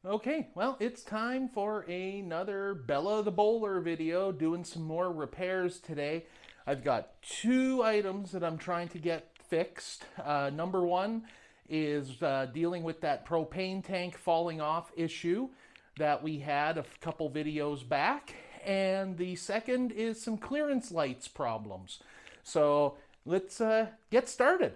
Okay, well, it's time for another Bella the Boler video, doing some more repairs today. I've got two items that I'm trying to get fixed. Number one is dealing with that propane tank falling off issue that we had a couple videos back. And the second is some clearance lights problems. So let's get started.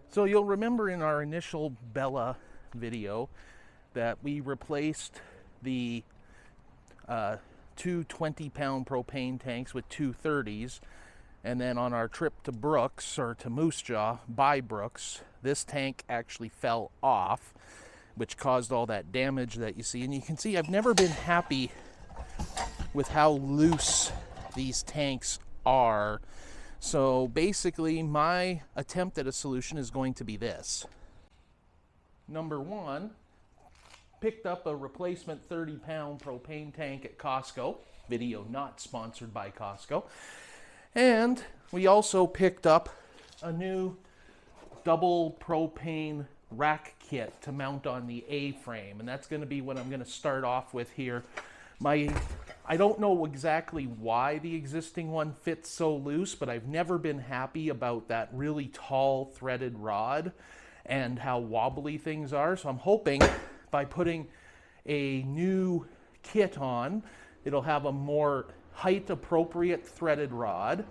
So you'll remember in our initial Bella video that we replaced the two 20-pound propane tanks with two 30s, and then on our trip to Brooks, or to Moose Jaw by Brooks, this tank actually fell off, which caused all that damage that you see. And you can see I've never been happy with how loose these tanks are. So basically, my attempt at a solution is going to be this. Number one, picked up a replacement 30-pound propane tank at Costco. Video not sponsored by Costco. And we also picked up a new double propane rack kit to mount on the A-frame. And that's going to be what I'm going to start off with here. I don't know exactly why the existing one fits so loose, but I've never been happy about that really tall threaded rod and how wobbly things are. So I'm hoping by putting a new kit on, it'll have a more height appropriate threaded rod.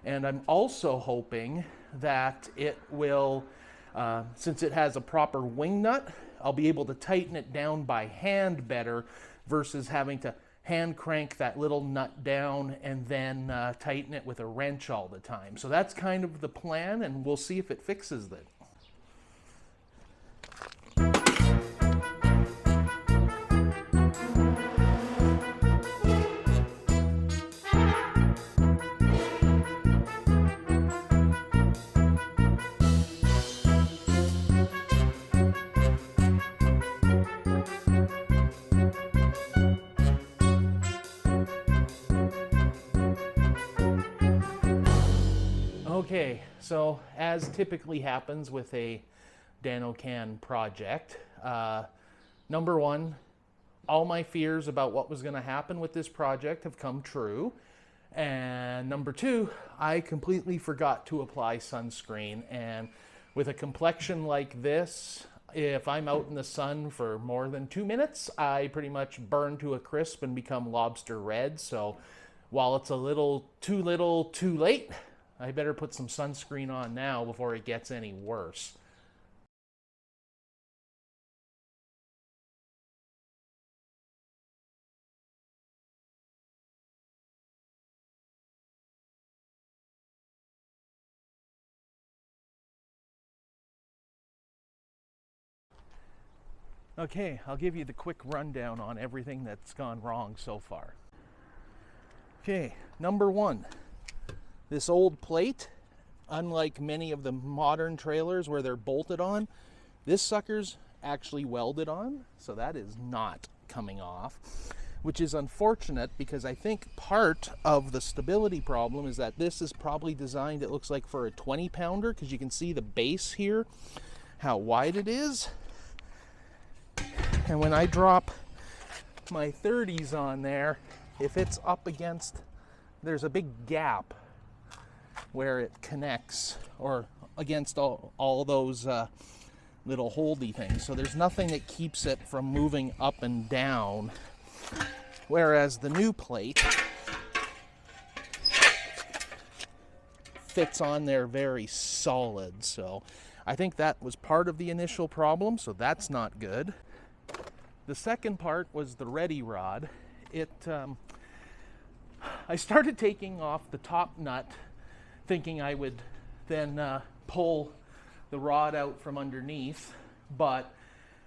And I'm also hoping that it will, since it has a proper wing nut, I'll be able to tighten it down by hand better versus having to hand crank that little nut down and then tighten it with a wrench all the time. So that's kind of the plan, and we'll see if it fixes it. Okay, so as typically happens with a DroneOCan project, number one, all my fears about what was going to happen with this project have come true. And number two, I completely forgot to apply sunscreen. And with a complexion like this, if I'm out in the sun for more than 2 minutes, I pretty much burn to a crisp and become lobster red. So while it's a little, too late, I better put some sunscreen on now before it gets any worse. Okay, I'll give you the quick rundown on everything that's gone wrong so far. Okay, number one. This old plate, unlike many of the modern trailers where they're bolted on, this sucker's actually welded on, so that is not coming off, which is unfortunate because I think part of the stability problem is that this is probably designed, it looks like, for a 20-pounder, because you can see the base here, how wide it is. And when I drop my 30s on there, if it's up against, there's a big gap where it connects, or against all those little holdy things. So there's nothing that keeps it from moving up and down. Whereas the new plate fits on there very solid. So I think that was part of the initial problem, so that's not good. The second part was the ready rod. I started taking off the top nut, thinking I would then pull the rod out from underneath, but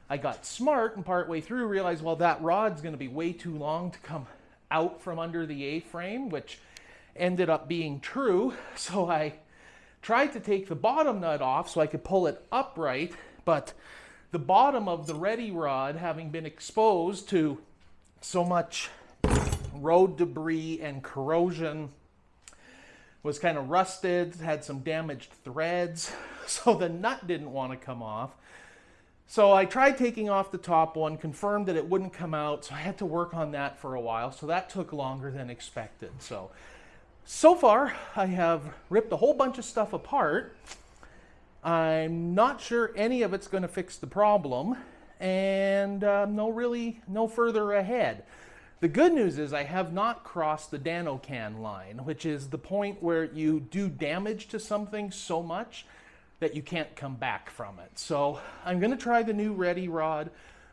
I got smart and partway through realized, well, that rod's going to be way too long to come out from under the A-frame, which ended up being true. So I tried to take the bottom nut off so I could pull it upright, but the bottom of the ready rod, having been exposed to so much road debris and corrosion, was kind of rusted, had some damaged threads, so the nut didn't want to come off. So I tried taking off the top one, confirmed that it wouldn't come out, so I had to work on that for a while, so that took longer than expected. So far, I have ripped a whole bunch of stuff apart. I'm not sure any of it's going to fix the problem, and no further ahead. The good news is I have not crossed the DroneOCan line, which is the point where you do damage to something so much that you can't come back from it. So I'm going to try the new ready rod,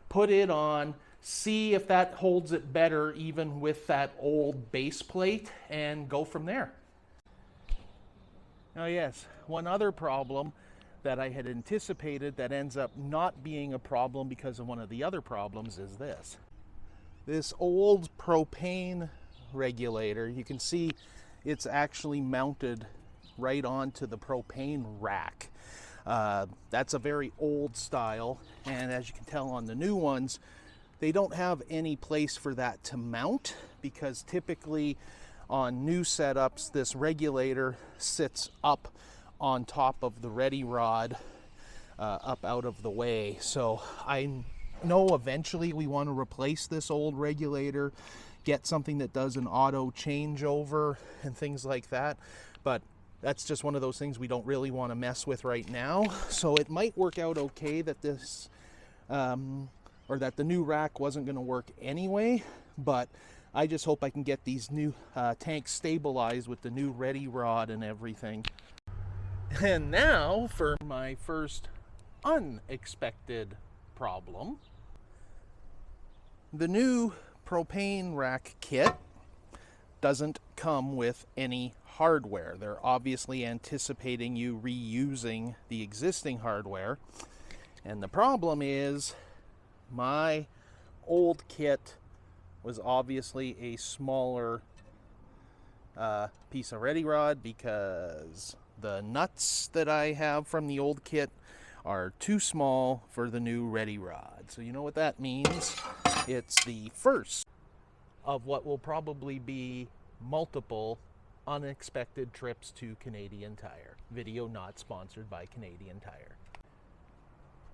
put it on, see if that holds it better even with that old base plate, and go from there. Oh yes, one other problem that I had anticipated that ends up not being a problem because of one of the other problems is this. This old propane regulator, you can see it's actually mounted right onto the propane rack. That's a very old style, and as you can tell on the new ones, they don't have any place for that to mount, because typically on new setups this regulator sits up on top of the ready rod, up out of the way. So I know eventually we want to replace this old regulator, get something that does an auto changeover and things like that, but that's just one of those things we don't really want to mess with right now. So it might work out okay that this or that the new rack wasn't going to work anyway, but I just hope I can get these new tanks stabilized with the new ready rod and everything. And now for my first unexpected problem. The new propane rack kit doesn't come with any hardware. They're obviously anticipating you reusing the existing hardware. And the problem is my old kit was obviously a smaller piece of ready rod, because the nuts that I have from the old kit are too small for the new ready rod. So you know what that means. It's the first of what will probably be multiple unexpected trips to Canadian Tire. Video not sponsored by Canadian Tire.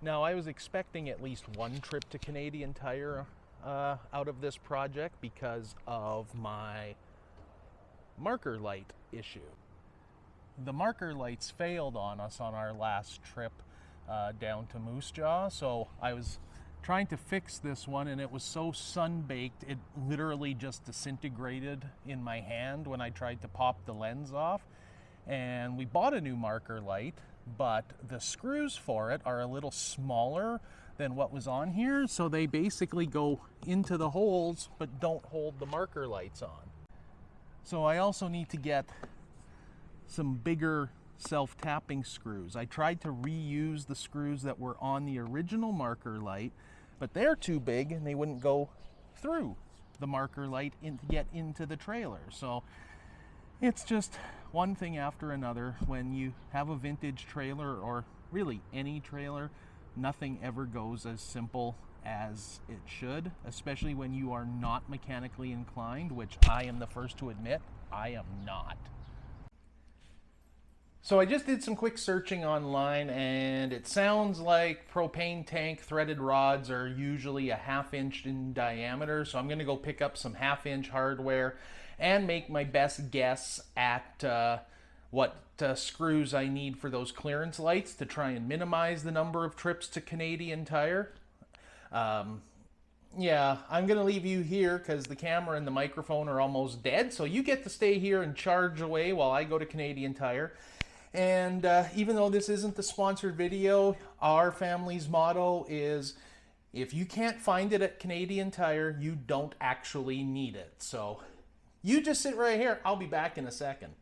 Now, I was expecting at least one trip to Canadian Tire out of this project because of my marker light issue. The marker lights failed on us on our last trip down to Moose Jaw, so I was trying to fix this one, and it was so sun-baked it literally just disintegrated in my hand when I tried to pop the lens off. And we bought a new marker light, but the screws for it are a little smaller than what was on here, so they basically go into the holes but don't hold the marker lights on. So I also need to get some bigger self-tapping screws. I tried to reuse the screws that were on the original marker light, but they're too big and they wouldn't go through the marker light to get into the trailer. So it's just one thing after another. When you have a vintage trailer, or really any trailer, nothing ever goes as simple as it should, especially when you are not mechanically inclined, which I am the first to admit I am not. So I just did some quick searching online, and it sounds like propane tank threaded rods are usually a 1/2 inch in diameter. So I'm going to go pick up some 1/2 inch hardware and make my best guess at what screws I need for those clearance lights to try and minimize the number of trips to Canadian Tire. Yeah, I'm going to leave you here because the camera and the microphone are almost dead. So you get to stay here and charge away while I go to Canadian Tire. And even though this isn't the sponsored video, our family's motto is, if you can't find it at Canadian Tire, you don't actually need it. So you just sit right here. I'll be back in a second.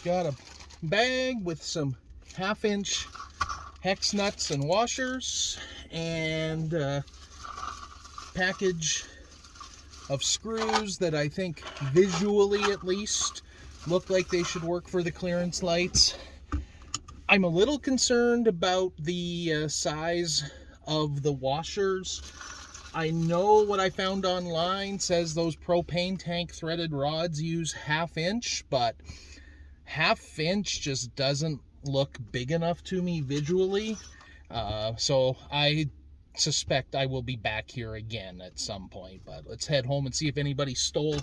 got a bag with some 1/2-inch hex nuts and washers, and a package of screws that I think visually at least look like they should work for the clearance lights. I'm a little concerned about the size of the washers. I know what I found online says those propane tank threaded rods use 1/2-inch, but 1/2-inch just doesn't look big enough to me visually. So I suspect I will be back here again at some point, but let's head home and see if anybody stole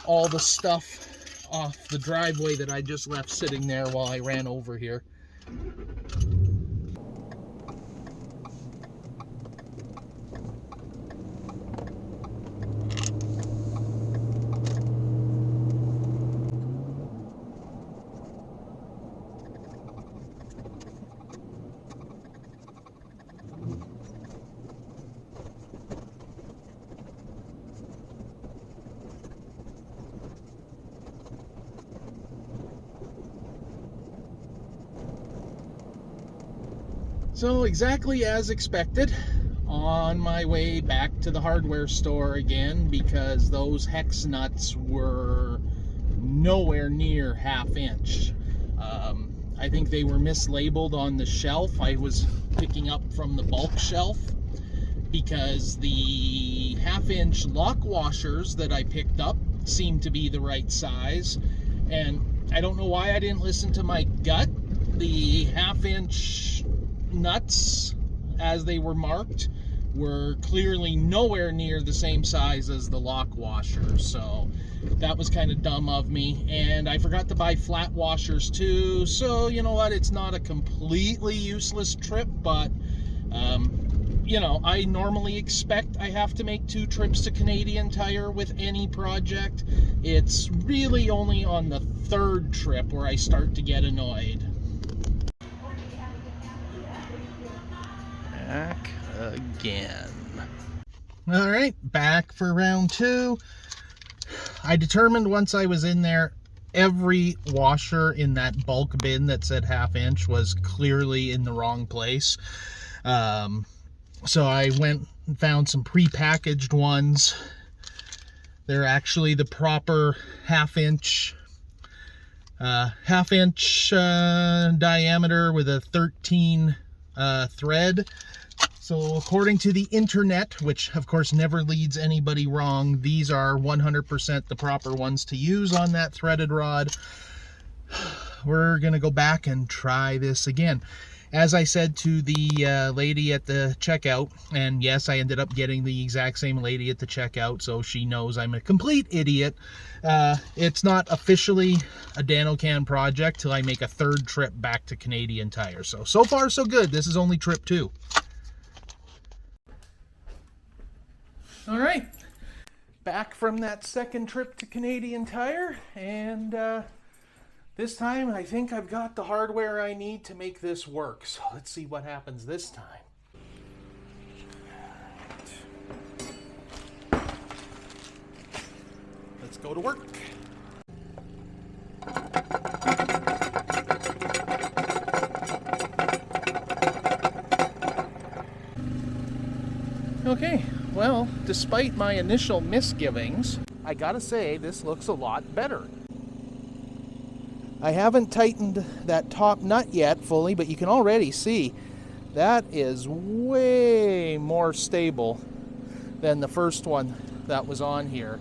all the stuff off the driveway that I just left sitting there while I ran over here. So exactly as expected, on my way back to the hardware store again, because those hex nuts were nowhere near 1/2-inch. I think they were mislabeled on the shelf I was picking up from the bulk shelf, because the 1/2-inch lock washers that I picked up seemed to be the right size, and I don't know why I didn't listen to my gut. The 1/2-inch nuts, as they were marked, were clearly nowhere near the same size as the lock washers, so that was kind of dumb of me. And I forgot to buy flat washers too, so you know what, it's not a completely useless trip, but you know, I normally expect I have to make 2 trips to Canadian Tire with any project. It's really only on the 3rd trip where I start to get annoyed. Back again. All right, back for round 2. I determined once I was in there, every washer in that bulk bin that said 1/2-inch was clearly in the wrong place. So I went and found some pre-packaged ones. They're actually the proper 1/2-inch diameter with a 13 thread. So according to the internet, which of course never leads anybody wrong, these are 100% the proper ones to use on that threaded rod. We're gonna go back and try this again. As I said to the lady at the checkout, and yes, I ended up getting the exact same lady at the checkout, so she knows I'm a complete idiot. It's not officially a DroneOCan project till I make a 3rd trip back to Canadian Tire. So far so good. This is only trip 2. All right, back from that 2nd trip to Canadian Tire, and this time I think I've got the hardware I need to make this work. So let's see what happens this time. Let's go to work. Okay, well, despite my initial misgivings, I gotta say this looks a lot better. I haven't tightened that top nut yet fully, but you can already see that is way more stable than the first one that was on here.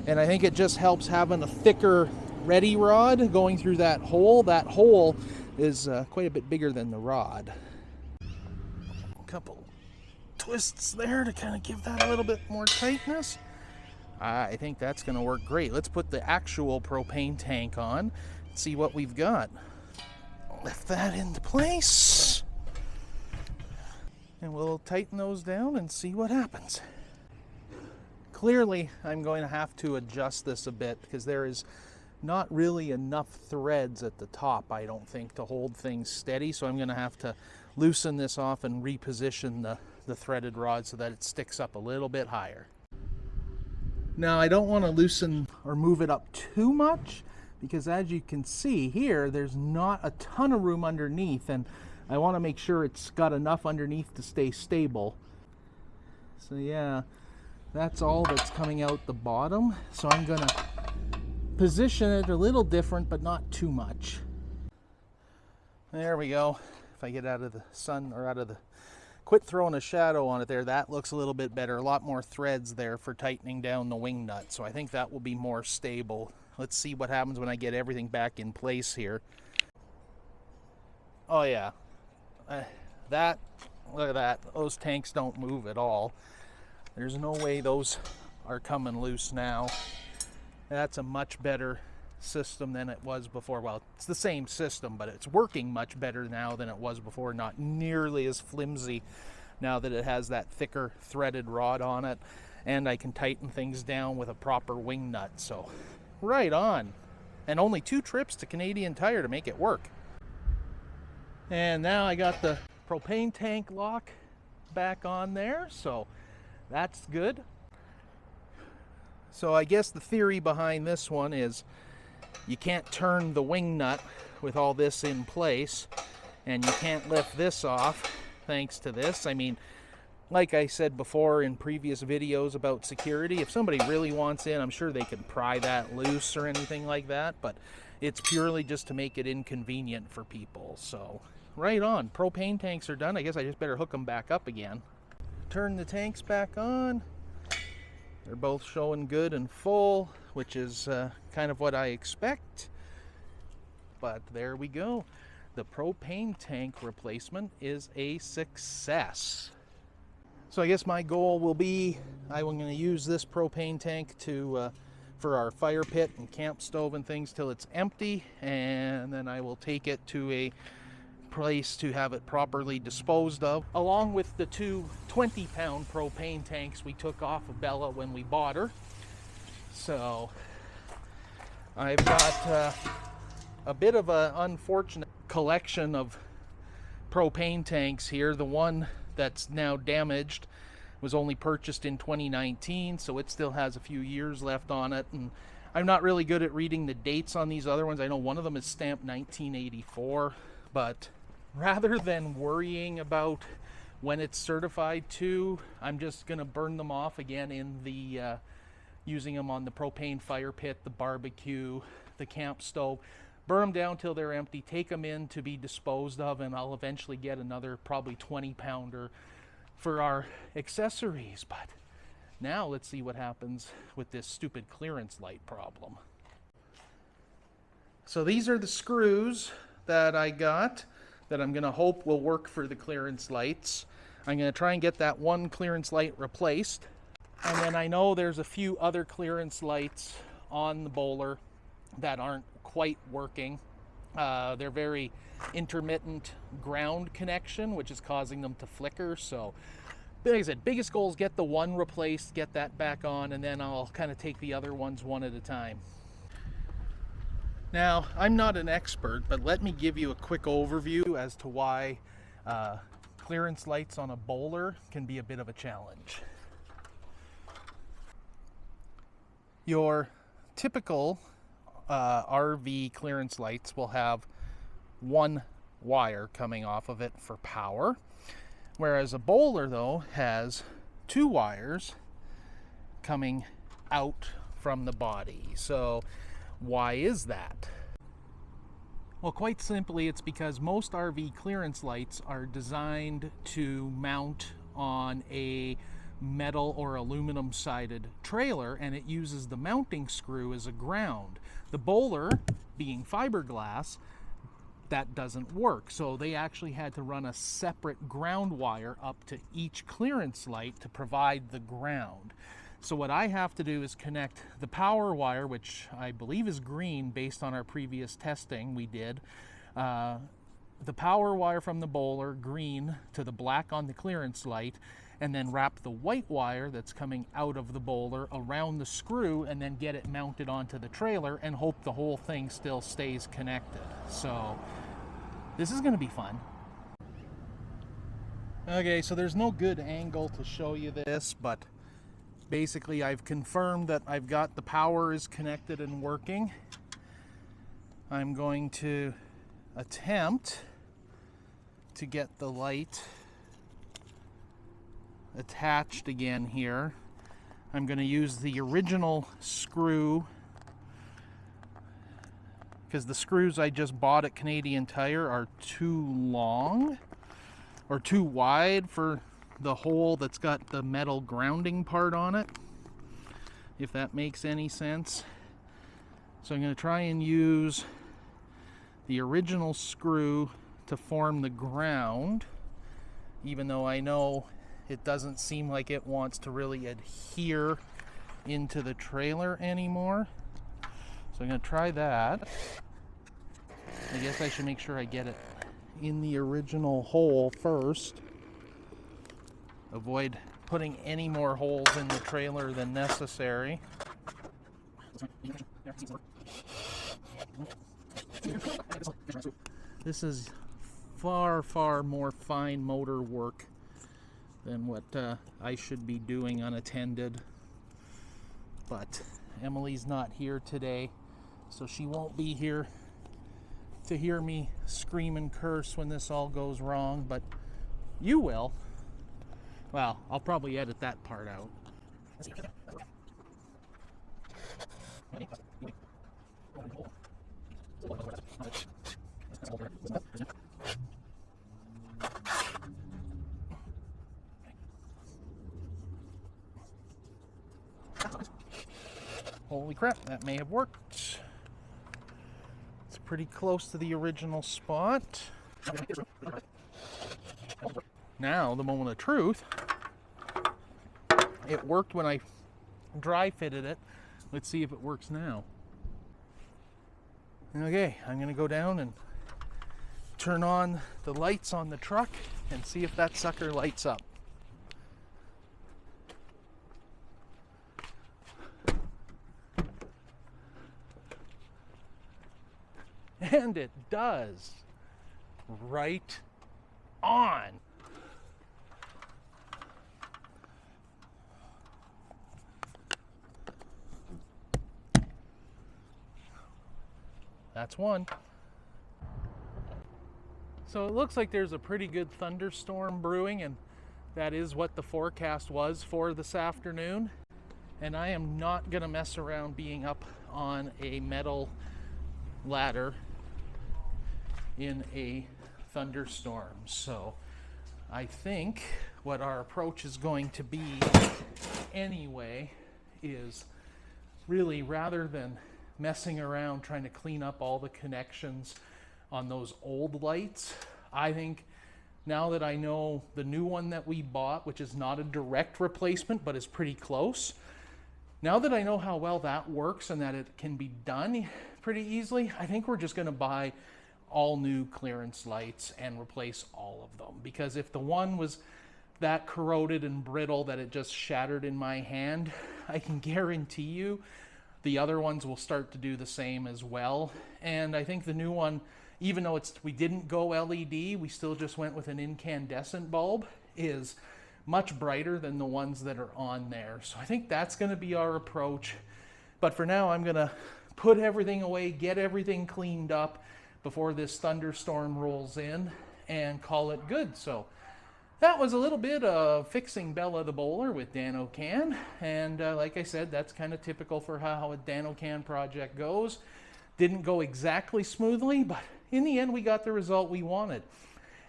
And I think it just helps having a thicker ready rod going through that hole. That hole is quite a bit bigger than the rod. A couple twists there to kind of give that a little bit more tightness. I think that's going to work great. Let's put the actual propane tank on. See what we've got. Lift that into place, and we'll tighten those down and see what happens. Clearly, I'm going to have to adjust this a bit because there is not really enough threads at the top, I don't think, to hold things steady. So I'm going to have to loosen this off and reposition the threaded rod so that it sticks up a little bit higher. Now, I don't want to loosen or move it up too much because as you can see here, there's not a ton of room underneath, and I want to make sure it's got enough underneath to stay stable. So yeah, that's all that's coming out the bottom. So I'm gonna position it a little different, but not too much. There we go. If I get out of the sun, or out of the, quit throwing a shadow on it there, that looks a little bit better. A lot more threads there for tightening down the wing nut. So I think that will be more stable. Let's see what happens when I get everything back in place here. Oh yeah, look at that. Those tanks don't move at all. There's no way those are coming loose now. That's a much better system than it was before. Well, it's the same system, but it's working much better now than it was before. Not nearly as flimsy now that it has that thicker threaded rod on it, and I can tighten things down with a proper wing nut. So right on. And only 2 trips to Canadian Tire to make it work. And now I got the propane tank lock back on there, so that's good. So I guess the theory behind this one is you can't turn the wing nut with all this in place, and you can't lift this off thanks to this. I mean, like I said before in previous videos about security, if somebody really wants in, I'm sure they can pry that loose or anything like that, but it's purely just to make it inconvenient for people. So right on. Propane tanks are done. I guess I just better hook them back up again. Turn the tanks back on. They're both showing good and full, which is kind of what I expect. But there we go. The propane tank replacement is a success. So I guess my goal will be, I'm going to use this propane tank to for our fire pit and camp stove and things till it's empty, and then I will take it to a place to have it properly disposed of, along with the 2 20-pound propane tanks we took off of Bella when we bought her. So I've got a bit of an unfortunate collection of propane tanks here. The one that's now damaged was only purchased in 2019, so it still has a few years left on it, and I'm not really good at reading the dates on these other ones. I know one of them is stamped 1984, but rather than worrying about when it's certified to, I'm just gonna burn them off again in the using them on the propane fire pit, the barbecue, the camp stove. Burn them down till they're empty, take them in to be disposed of, and I'll eventually get another probably 20-pounder for our accessories. But now let's see what happens with this stupid clearance light problem. So these are the screws that I got that I'm gonna hope will work for the clearance lights. I'm gonna try and get that one clearance light replaced. And then I know there's a few other clearance lights on the Boler that aren't quite working. They're very intermittent ground connection, which is causing them to flicker. So like I said, biggest goal is get the one replaced, get that back on, and then I'll kind of take the other ones one at a time. Now, I'm not an expert, but let me give you a quick overview as to why clearance lights on a Boler can be a bit of a challenge. Your typical RV clearance lights will have one wire coming off of it for power, whereas a Boler though has 2 wires coming out from the body. So why is that? Well, quite simply, it's because most RV clearance lights are designed to mount on a metal or aluminum sided trailer, and it uses the mounting screw as a ground. The Boler, being fiberglass, that doesn't work. So they actually had to run a separate ground wire up to each clearance light to provide the ground. So what I have to do is connect the power wire, which I believe is green based on our previous testing we did, the power wire from the Boler, green, to the black on the clearance light, and then wrap the white wire that's coming out of the Boler around the screw, and then get it mounted onto the trailer and hope the whole thing still stays connected. So this is going to be fun. Okay, so there's no good angle to show you this, but basically I've confirmed that I've got the power is connected and working. I'm going to attempt to get the light attached again here. I'm going to use the original screw because the screws I just bought at Canadian Tire are too long or too wide for the hole that's got the metal grounding part on it, if that makes any sense. So I'm going to try and use the original screw to form the ground, even though I know it doesn't seem like it wants to really adhere into the trailer anymore. So I'm going to try that. I guess I should make sure I get it in the original hole first. Avoid putting any more holes in the trailer than necessary. This is far, far more fine motor work than what I should be doing unattended. But Emily's not here today, so she won't be here to hear me scream and curse when this all goes wrong, but you will. Well, I'll probably edit that part out. Holy crap, that may have worked. It's pretty close to the original spot. Now, the moment of truth. It worked when I dry fitted it. Let's see if it works now. Okay, I'm going to go down and turn on the lights on the truck and see if that sucker lights up. And it does. Right on. That's one. So it looks like there's a pretty good thunderstorm brewing, and that is what the forecast was for this afternoon. And I am not going to mess around being up on a metal ladder in a thunderstorm. So I think what our approach is going to be anyway is really, rather than messing around trying to clean up all the connections on those old lights, I think now that I know the new one that we bought, which is not a direct replacement but is pretty close, now that I know how well that works and that it can be done pretty easily, I think we're just going to buy all new clearance lights and replace all of them. Because if the one was that corroded and brittle that it just shattered in my hand, I can guarantee you the other ones will start to do the same as well. And I think the new one, even though we didn't go LED, we still just went with an incandescent bulb, is much brighter than the ones that are on there. So I think that's going to be our approach. But for now, I'm going to put everything away, get everything cleaned up before this thunderstorm rolls in, and call it good. So that was a little bit of fixing Bella the Boler with DroneOCan, and like I said, that's kind of typical for how a DroneOCan project goes. Didn't go exactly smoothly, but in the end we got the result we wanted.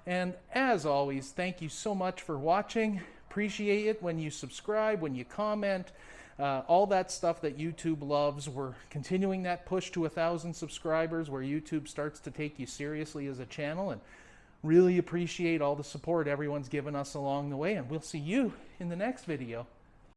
And as always, thank you so much for watching. Appreciate it when you subscribe, when you comment, all that stuff that YouTube loves. We're continuing that push to 1,000 subscribers where YouTube starts to take you seriously as a channel, and really appreciate all the support everyone's given us along the way, and we'll see you in the next video.